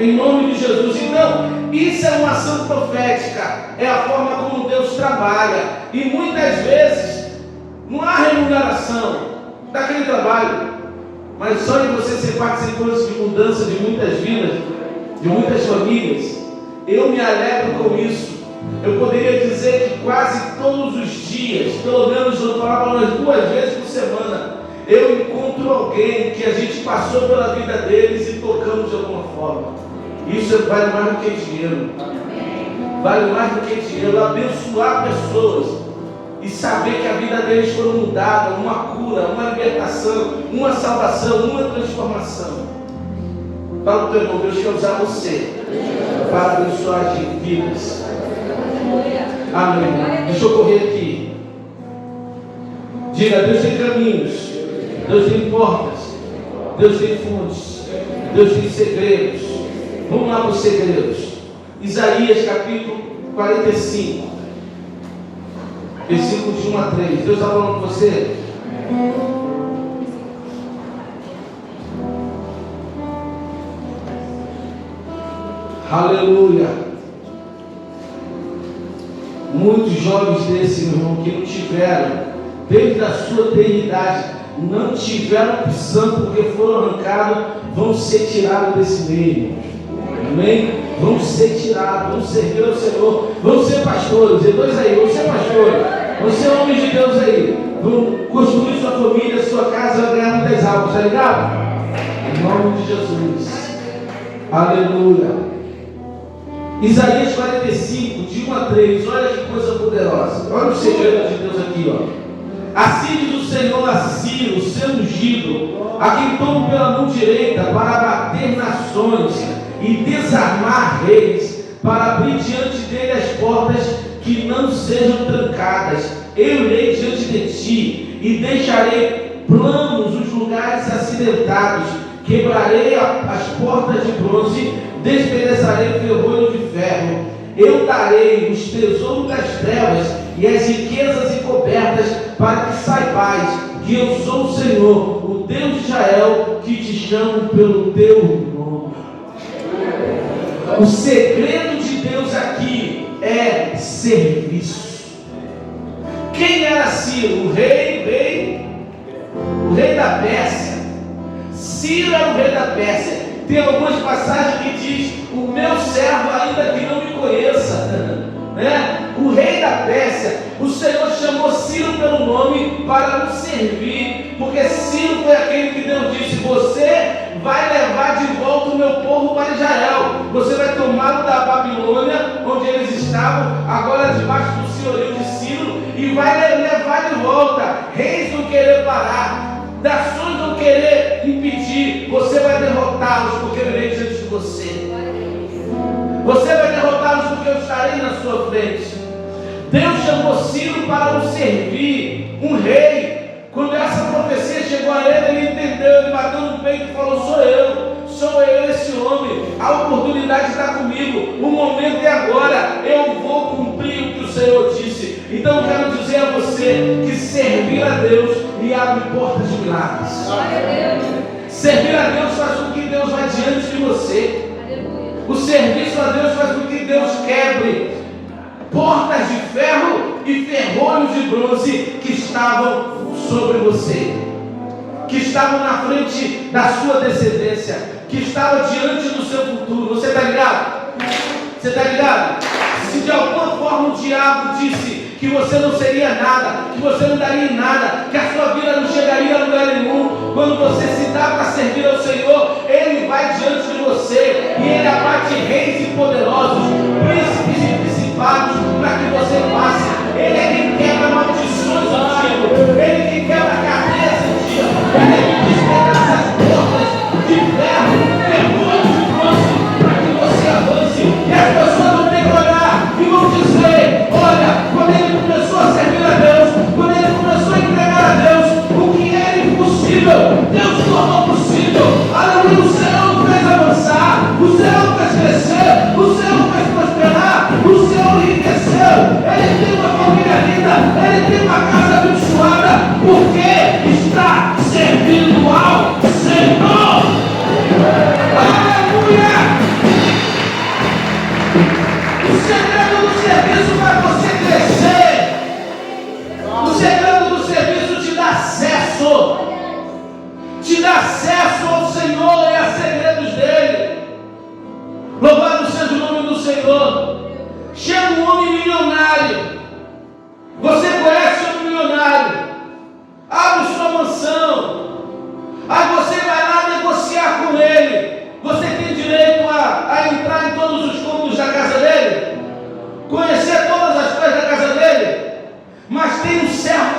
Em nome de Jesus. Então, isso é uma ação profética. É a forma como Deus trabalha. E muitas vezes não há remuneração daquele trabalho. Mas só de você ser participante de mudança de muitas vidas, de muitas famílias, eu me alegro com isso. Eu poderia dizer que quase todos os dias, pelo menos eu falava umas 2 vezes por semana, eu encontro alguém que a gente passou pela vida deles e tocamos de alguma forma. Isso vale mais do que dinheiro. Vale mais do que dinheiro. Abençoar pessoas e saber que a vida deles foi mudada, uma cura, uma libertação, uma salvação, uma transformação. Fala para o teu irmão, Deus quer usar você para abençoar as vidas. Amém. Deixa eu correr aqui. Diga, Deus tem caminhos, Deus tem portas, Deus tem fontes, Deus tem segredos. Vamos lá para os segredos. Isaías capítulo 45, versículos de 1 a 3. Deus está falando com você? Aleluia. Muitos jovens desse, meu irmão, que não tiveram, desde a sua eternidade, não tiveram opção porque foram arrancados, vão ser tirados desse meio. Amém? Vão ser tirados, vão servir ao Senhor, vão ser pastores. E2 aí, vão ser pastores, vão ser homens de Deus aí, vão construir sua família, sua casa, vai ganhar muitas almas, tá ligado? Em nome de Jesus. Aleluia. Isaías 45, de 1 a 3, olha que coisa poderosa. Olha o segredo de Deus aqui, ó. Assim diz o Senhor a Ciro, seu ungido, a quem tomo pela mão direita para abater nações e desarmar reis, para abrir diante dele as portas que não sejam trancadas. Eu irei diante de ti e deixarei planos os lugares acidentados, quebrarei as portas de bronze, despedaçarei o ferrolho de ferro. Eu darei os tesouros das trevas e as riquezas encobertas, para que saibais que eu sou o Senhor, o Deus de Israel, que te chamo pelo teu nome. O segredo de Deus aqui é serviço. Quem era Ciro? O rei da Pérsia. Ciro era o rei da Pérsia. Tem algumas passagens que diz: o meu servo, ainda que não me conheça, né? O rei da Pérsia, o Senhor chamou Ciro pelo nome para nos servir, porque Ciro foi aquele que Deus disse: você vai levar de volta o meu povo para Israel, você vai tomá-lo da Babilônia, onde eles estavam, agora debaixo do senhorio de Ciro, e vai levar de volta. Reis não querer parar, nações não querer impedir, você vai derrotá-los, porque eu irei diante de você. Você vai derrotá-los porque eu estarei na sua frente. Deus chamou Ciro para o servir, um rei. Quando essa profecia chegou a ele, ele entendeu, ele bateu no peito e falou: sou eu esse homem, a oportunidade está comigo, o momento é agora, eu vou cumprir o que o Senhor disse. Então eu quero dizer a você que servir a Deus lhe abre portas de milagres. Servir a Deus faz com que Deus vá diante de você. O serviço a Deus faz com que Deus quebre portas de ferro e ferrolhos de bronze que estavam sobre você, que estavam na frente da sua descendência, que estavam diante do seu futuro. Você está ligado? Você está ligado? Se de alguma forma o diabo disse que você não seria nada, que você não daria em nada, que a sua vida não chegaria a lugar nenhum, quando você se dá para servir ao Senhor, Ele vai diante de você e Ele abate reis e poderosos, príncipes e principados, para que você passe. Ele é quem quebra maldições antigas, Ele é quem quebra cadeias antigas, Ele é quem despedaça as portas de ferro, ferrolho de bronze, para que você avance. E as pessoas vão ter que olhar e vão dizer: olha, quando ele começou a servir a Deus, quando ele começou a entregar a Deus, o que era impossível, Deus tornou possível. Aleluia, o Senhor fez avançar, o Senhor fez crescer, o Senhor fez prosperar, o Senhor enriqueceu. Ele tem uma família linda.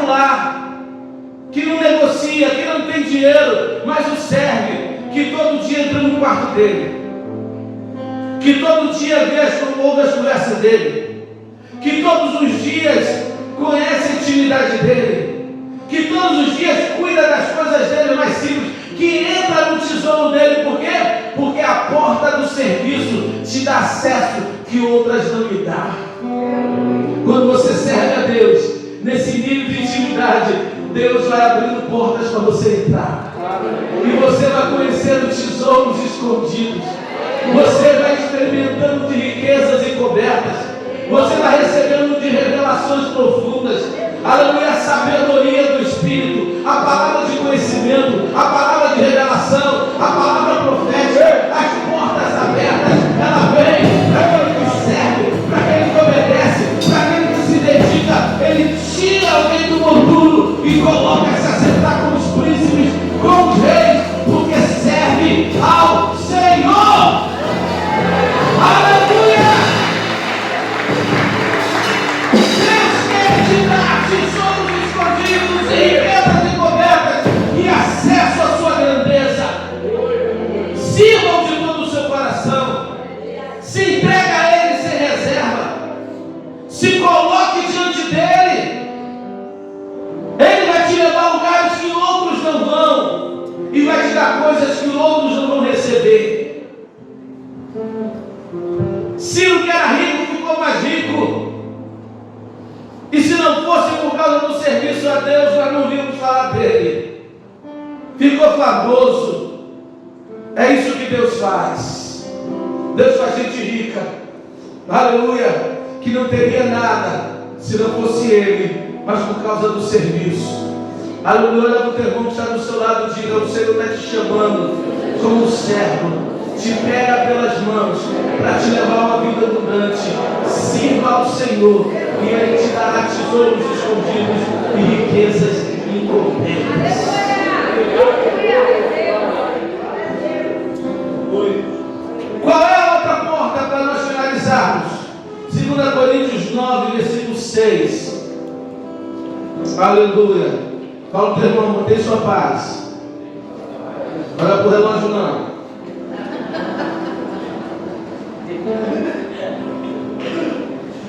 no lar, que não negocia, que não tem dinheiro, mas o serve, que todo dia entra no quarto dele, que todo dia ouve as conversas dele, que todos os dias conhece a intimidade dele, que todos os dias cuida das coisas dele mais simples, que entra no tesouro dele. Por quê? Porque a porta do serviço te dá acesso que outras não lhe dão. Quando você serve a Deus nesse nível de intimidade, Deus vai abrindo portas para você entrar, e você vai conhecendo tesouros escondidos, você vai experimentando de riquezas encobertas, você vai recebendo de revelações profundas. Aleluia, a sabedoria do Espírito, a palavra de conhecimento, a palavra de revelação, a palavra profética, as portas abertas. Ela vem para aquele que serve, para aquele que obedece, para aquele que se dedica. Ele tira alguém do monturo e coloca-se a sentar com os príncipes, com os reis, porque serve ao Senhor. Aleluia! Tesouros escondidos e riquezas encobertas e acesso à sua grandeza. Sirvam de todo o seu coração, se entregue a Ele sem reserva, se coloque diante dEle. Ele vai te levar a lugares que outros não vão, e vai te dar coisas que outros não vão receber. Ciro, que era rico, ficou mais rico. E se não fosse por causa do serviço a Deus, nós não ouvimos falar dele. Ficou famoso. É isso que Deus faz. Deus faz gente rica. Aleluia. Que não teria nada se não fosse Ele, mas por causa do serviço. Aleluia. Olha para o teu irmão que está do seu lado e diga: o Senhor está te chamando como um servo. Te pega pelas mãos para te levar a uma vida abundante. Sirva ao Senhor e Ele te dará tesouros escondidos e riquezas encobertas. Qual é a outra porta para nós finalizarmos? 2 Coríntios 9, versículo 6. Aleluia. Fala para o teu irmão: mantém sua paz. Olha para o relógio não.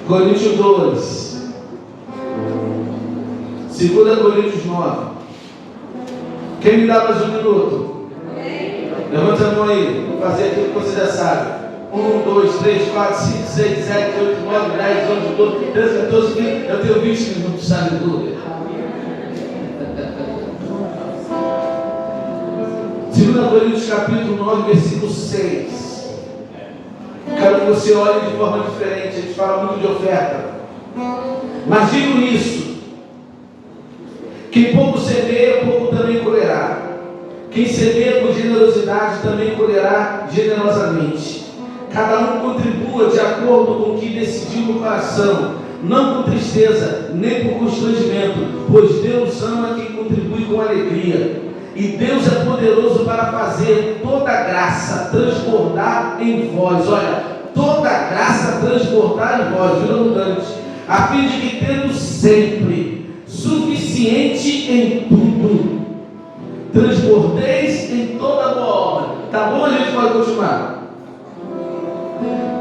Coríntios 2, 2 Coríntios 9. Quem me dá mais um minuto? Levanta a mão aí, vou fazer aquilo que você já sabe. 1, 2, 3, 4, 5, 6, 7, 8, 9, 10, 11, 12, 13, 14, 15. Eu tenho 20 minutos, aleluia. 2 Coríntios capítulo 9, versículo 6. Quero que você olhe de forma diferente. A gente fala muito de oferta, mas digo isso: quem pouco semeia, pouco também colherá. Quem semeia com generosidade também colherá generosamente. Cada um contribua de acordo com o que decidiu no coração, não com tristeza, nem por constrangimento, pois Deus ama quem contribui com alegria. E Deus é poderoso para fazer toda graça transbordar em vós. Olha, toda graça transbordar em vós, redundante, a fim de que, tendo sempre suficiente em tudo, transbordeis em toda boa obra. Tá bom? A gente pode continuar.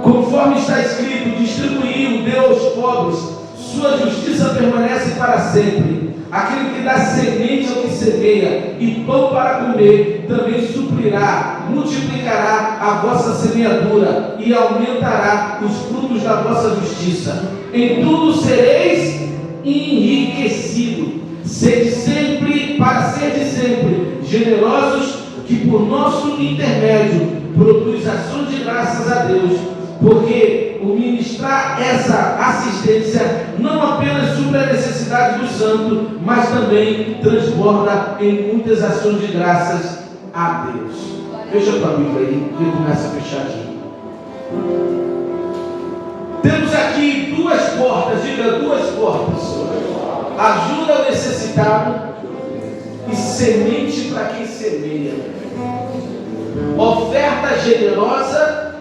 Conforme está escrito: distribuiu Deus aos pobres, sua justiça permanece para sempre. Aquele que dá semente ao que semeia e pão para comer, também suprirá, multiplicará a vossa semeadura e aumentará os frutos da vossa justiça. Em tudo sereis enriquecidos. Sede sempre, para serem sempre generosos, que por nosso intermédio produz ações de graças a Deus. Porque o ministrar essa assistência não apenas supre a necessidade do santo, mas também transborda em muitas ações de graças a Deus. Fecha tua Bíblia aí e começa a fechar aqui. Temos aqui duas portas, diga duas portas: ajuda ao necessitado e semente para quem semeia. Oferta generosa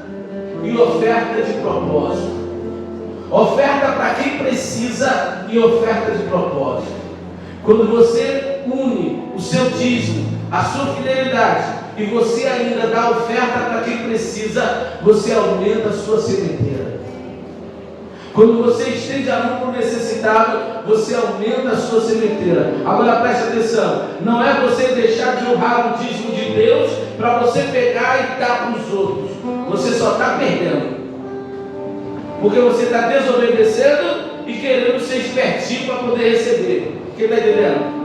e oferta de propósito. Oferta para quem precisa e oferta de propósito. Quando você une o seu dízimo, a sua fidelidade, e você ainda dá oferta para quem precisa, você aumenta a sua sementeira. Quando você estende a mão para o necessitado, você aumenta a sua sementeira. Agora preste atenção, não é você deixar de honrar o dízimo de Deus para você pegar e dar para os outros. Você só está perdendo, porque você está desobedecendo e querendo ser espertinho para poder receber. Quem está entendendo?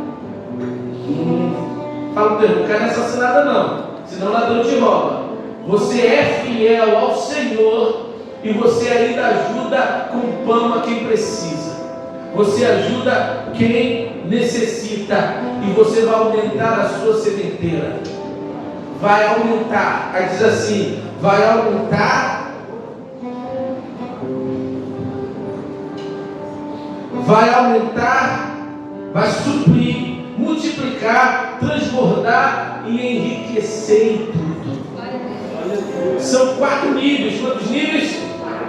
Fala para ele, não quero essa assinada não, senão ladrão te rouba. Você é fiel ao Senhor e você ainda ajuda com pão a quem precisa. Você ajuda quem necessita e você vai aumentar a sua sementeira. Vai aumentar. Aí diz assim, vai aumentar, vai suprir, multiplicar, transbordar e enriquecer em tudo. São 4 níveis. Quantos níveis?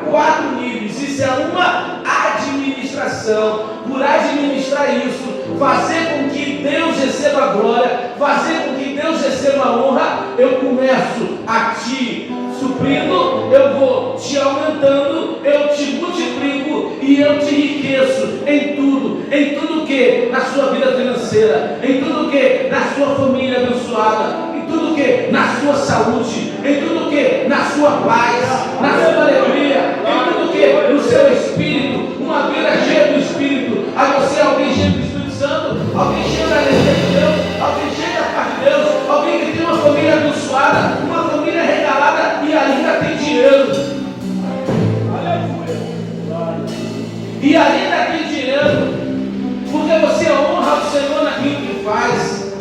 4 níveis. Isso é uma administração. Por administrar isso, fazer com que Deus receba a glória, fazer com que Deus receba a honra, eu começo a te suprindo, eu vou te aumentando, eu te multiplico e eu te enriqueço em tudo que na sua vida financeira, em tudo que na sua família abençoada, em tudo que na sua saúde, em tudo que na sua paz, na sua alegria, em tudo que no seu espírito, uma vida cheia do Espírito. Aí você é alguém cheio do Espírito Santo, alguém cheio da alegria de Deus, alguém cheio da paz de Deus, alguém que tem uma família abençoada, uma família regalada e ainda tem dinheiro. E ainda tem dinheiro, porque você honra o Senhor naquilo que faz.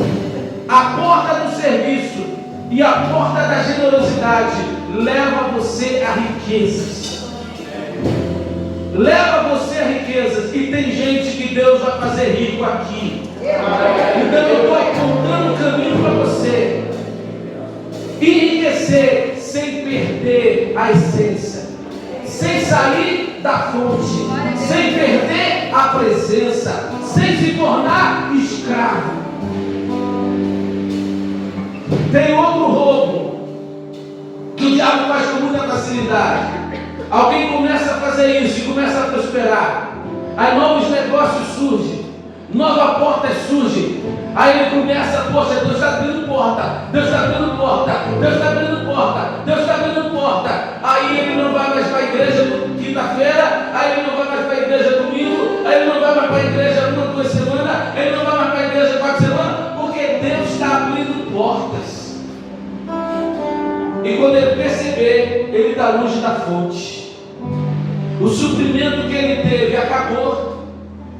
A porta do serviço e a porta da generosidade leva você a riquezas. Leva você a riquezas. E tem gente que Deus vai fazer rico aqui. Então eu estou apontando o caminho para você. Enriquecer sem perder a essência, sem sair da fonte, sem perder a presença, sem se tornar escravo. Tem outro roubo que o diabo faz com muita facilidade. Alguém começa a fazer isso e começa a prosperar. Aí novos negócios surgem, novas portas surgem. Aí ele começa, poxa, Deus está abrindo porta, Deus está abrindo porta, Deus está abrindo porta, Deus está abrindo porta. Aí ele não vai mais para a igreja quinta-feira, aí ele não vai mais para a igreja domingo, aí ele não vai mais para a igreja uma, 2 semanas, ele não vai mais para a igreja 4 semanas, porque Deus está abrindo portas. E quando ele perceber, ele está longe da fonte. O suprimento que ele teve acabou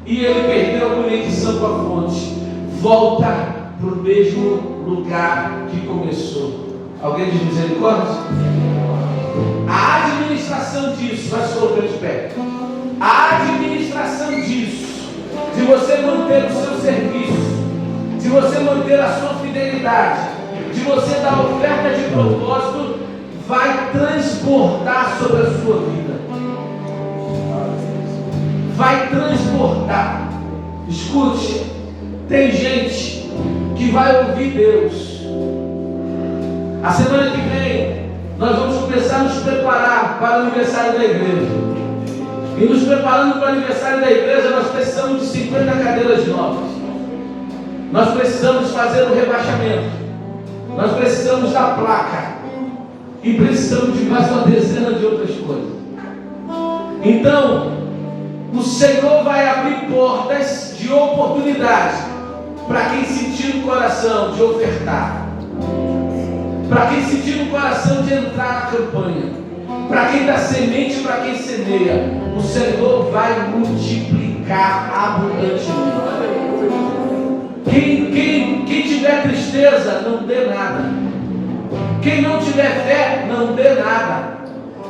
e ele perdeu a conexão com a fonte. Volta para o mesmo lugar que começou. Alguém diz misericórdia? A administração disso, vai se colocar de pé. A administração disso, de você manter o seu serviço, de você manter a sua fidelidade, de você dar oferta de propósito, vai transbordar sobre a sua vida. Vai transbordar. Escute, tem gente que vai ouvir Deus. A semana que vem nós vamos começar a nos preparar para o aniversário da igreja. E nos preparando para o aniversário da igreja, nós precisamos de 50 cadeiras novas. Nós precisamos fazer o rebaixamento. Nós precisamos da placa. E precisamos de mais uma dezena de outras coisas. Então, o Senhor vai abrir portas de oportunidade para quem sentir no coração de ofertar, para quem sentir no coração de entrar na campanha, para quem dá semente, para quem semeia. O Senhor vai multiplicar abundantemente. Quem tiver tristeza, não dê nada. Quem não tiver fé, não dê nada.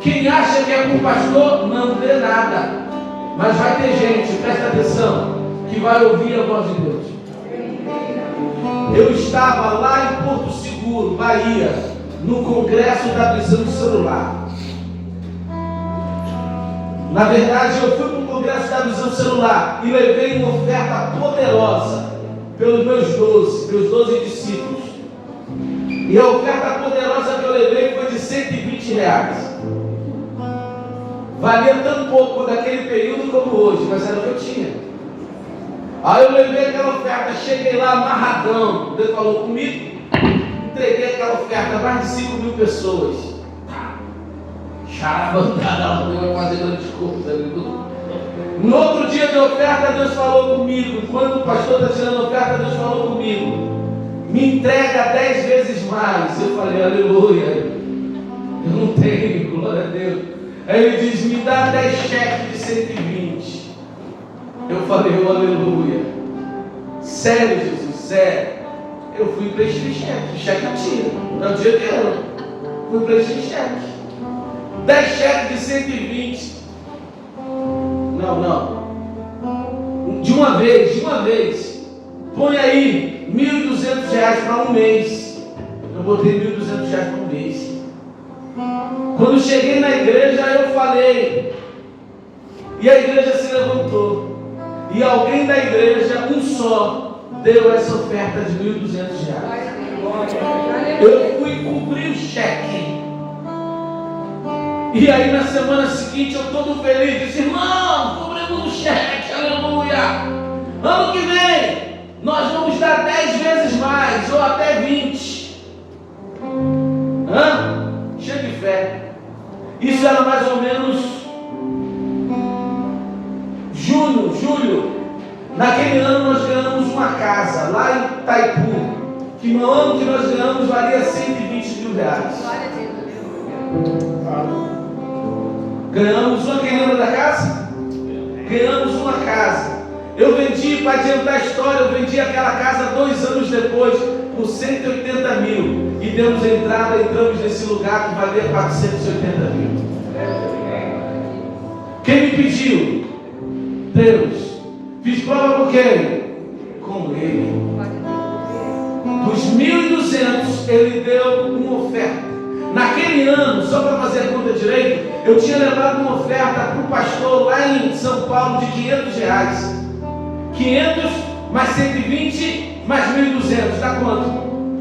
Quem acha que é com o pastor, não dê nada. Mas vai ter gente, presta atenção, que vai ouvir a voz de Deus. Eu estava lá em Porto Seguro, Bahia, no congresso da visão do celular. Na verdade, eu fui para o congresso da visão do celular e levei uma oferta poderosa. pelos meus 12 discípulos. E a oferta poderosa que eu levei foi de R$120. Valia tão pouco naquele período como hoje, mas era o que eu tinha. Aí eu levei aquela oferta, cheguei lá amarradão. Deus falou comigo, entreguei aquela oferta a mais de 5.000 pessoas. Charabandada, não vai fazer grandes coisas. No outro dia de oferta, Deus falou comigo. Enquanto o pastor está tirando a oferta, Deus falou comigo: me entrega 10 vezes mais. Eu falei, aleluia. Eu não tenho, glória a Deus. Aí ele diz, me dá 10 cheques de 120. Eu falei, oh, aleluia. Sério, Jesus, sério. Eu fui preencher cheque. Cheque eu tinha, não tinha dinheiro. Fui preencher cheque. 10 cheques de 120. Não. De uma vez. Põe aí R$1.200 para um mês. Eu botei R$1.200 para um mês. Quando cheguei na igreja, eu falei. E a igreja se levantou. E alguém da igreja, um só, deu essa oferta de R$1.200. Eu fui cumprir o cheque. E aí na semana seguinte eu todo feliz, disse, irmão, cobrimos o cheque, aleluia. Ano que vem, nós vamos dar 10 vezes mais, ou até 20. Cheio de fé. Isso era mais ou menos julho. Naquele ano nós ganhamos uma casa, lá em Itaipu, que no ano que nós ganhamos valia R$120 mil. Ganhamos uma, quem lembra da casa? Ganhamos uma casa. Eu vendi, para adiantar a história, eu vendi aquela casa 2 anos depois, por R$180 mil. E demos entrada, entramos nesse lugar que valia R$480 mil. Quem me pediu? Deus. Fiz prova por quem? Com Ele. Dos 1.200, Ele deu uma oferta. Naquele ano, só para fazer a conta direito, eu tinha levado uma oferta para o pastor lá em São Paulo de R$500. 500 mais 120 mais 1.200, dá quanto?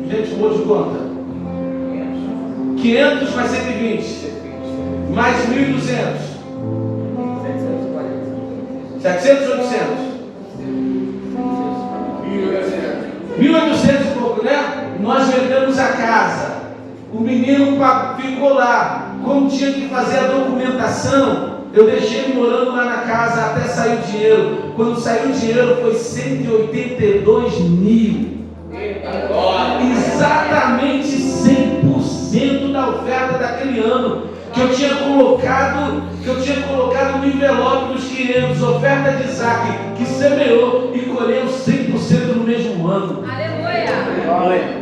Gente, vou de conta. 500 mais 120 mais 1.200. 700 ou 800? 1.800 e pouco, né? Nós vendemos a casa. O menino ficou lá. Como tinha que fazer a documentação, eu deixei ele morando lá na casa até sair o dinheiro. Quando saiu o dinheiro foi 182 mil. Exatamente 100% da oferta daquele ano. Que eu tinha colocado no envelope dos 500, oferta de Isaac, que semeou e colheu 100% no mesmo ano. Aleluia!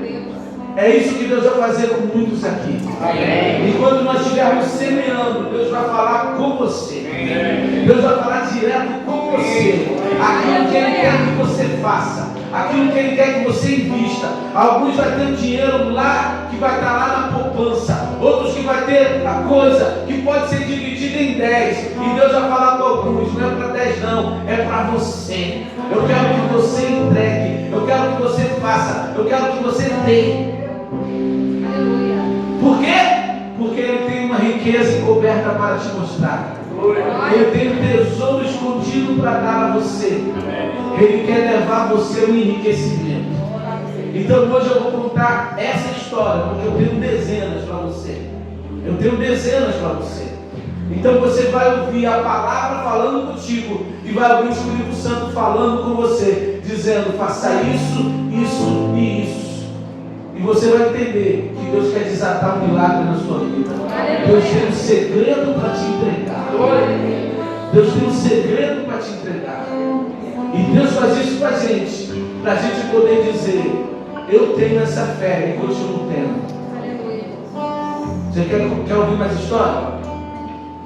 É isso que Deus vai fazer com muitos aqui. Amém. E quando nós estivermos semeando, Deus vai falar com você. Amém. Deus vai falar direto com você. Aquilo que Ele quer que você faça, aquilo que Ele quer que você invista. Alguns vai ter dinheiro lá, que vai estar lá na poupança. Outros que vai ter a coisa que pode ser dividida em 10. E Deus vai falar com alguns, não é para 10 não, é para você. Eu quero que você entregue, eu quero que você faça, eu quero que você dê. Por quê? Porque Ele tem uma riqueza encoberta para te mostrar. Ele tem um tesouro escondido para dar a você. Ele quer levar você ao enriquecimento. Então hoje eu vou contar essa história, porque eu tenho dezenas para você. Então você vai ouvir a palavra falando contigo e vai ouvir o Espírito Santo falando com você, dizendo, faça isso, isso e isso. E você vai entender que Deus quer desatar um milagre na sua vida. Deus tem um segredo para te entregar. Deus tem um segredo para te entregar. E Deus faz isso com a gente, para a gente poder dizer, eu tenho essa fé e continuo tendo. Você quer ouvir mais história?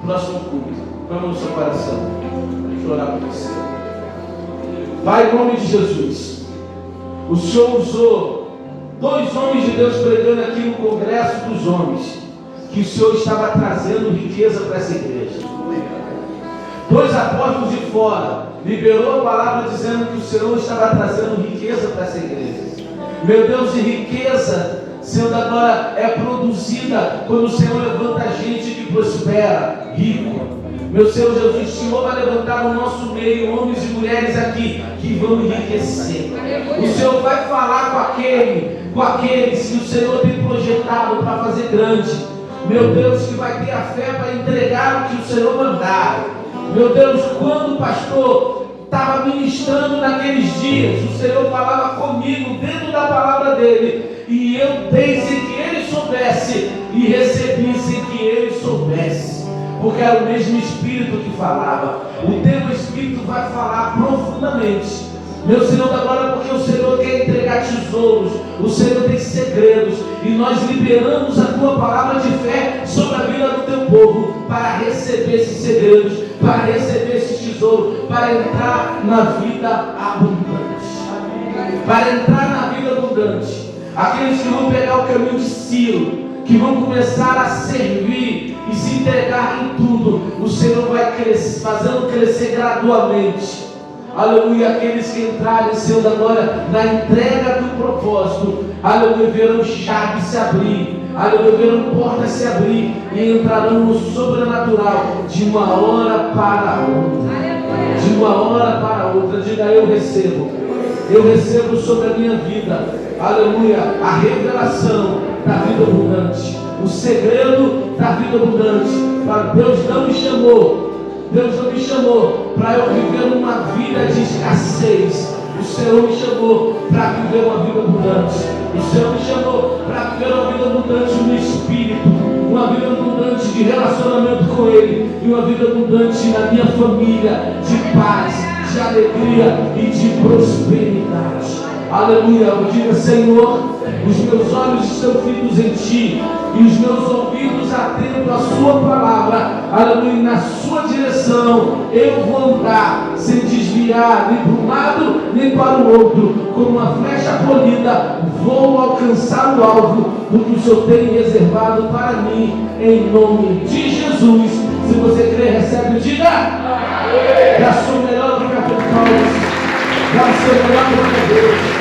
Próximo culto. Vamos no seu coração. Deixa eu orar por você. Pai, em nome de Jesus, o Senhor usou 2 homens de Deus pregando aqui no Congresso dos Homens, que o Senhor estava trazendo riqueza para essa igreja. 2 apóstolos de fora, liberou a palavra dizendo que o Senhor estava trazendo riqueza para essa igreja. Meu Deus, e riqueza, Senhor, agora é produzida quando o Senhor levanta gente que prospera, rico. Meu Senhor Jesus, o Senhor vai levantar no nosso meio homens e mulheres aqui que vão enriquecer. O Senhor vai falar com aqueles que o Senhor tem projetado para fazer grande. Meu Deus, que vai ter a fé para entregar o que o Senhor mandar. Meu Deus, quando o pastor estava ministrando naqueles dias, o Senhor falava comigo dentro da palavra dele, e eu dei sem que ele soubesse e recebi sem que ele soubesse, porque era o mesmo Espírito que falava. O teu Espírito vai falar profundamente, meu Senhor, agora, porque o Senhor quer entregar tesouros, o Senhor tem segredos, e nós liberamos a tua palavra de fé sobre a vida do teu povo, para receber esses segredos, para receber esses tesouros, para entrar na vida abundante, para entrar na vida abundante. Aqueles que vão pegar o caminho de Ciro, que vão começar a servir e se entregar em tudo, o Senhor vai fazendo crescer gradualmente. Aleluia, aqueles que entrarem, Senhor, agora na entrega do propósito, aleluia, verão chaves se abrir, aleluia, verão portas se abrir e entrarão no sobrenatural de uma hora para outra. De uma hora para outra. Diga: eu recebo sobre a minha vida, aleluia, a revelação da vida abundante, o segredo da vida abundante. Deus não me chamou para eu viver uma vida de escassez. O Senhor me chamou para viver uma vida abundante. O Senhor me chamou para viver uma vida abundante no Espírito, uma vida abundante de relacionamento com Ele, e uma vida abundante na minha família, de paz, de alegria e de prosperidade. Aleluia. Eu digo: Senhor, os meus olhos estão fitos em Ti, e os meus ouvidos atentos à Sua palavra. Aleluia. Na Sua direção eu vou andar, sem desviar nem para um lado nem para o outro. Como uma flecha polida, vou alcançar o alvo do que o Senhor tem reservado para mim, em nome de Jesus. Se você crê, recebe, diga: dá a sua melhor para Deus. Dá o seu melhor para Deus.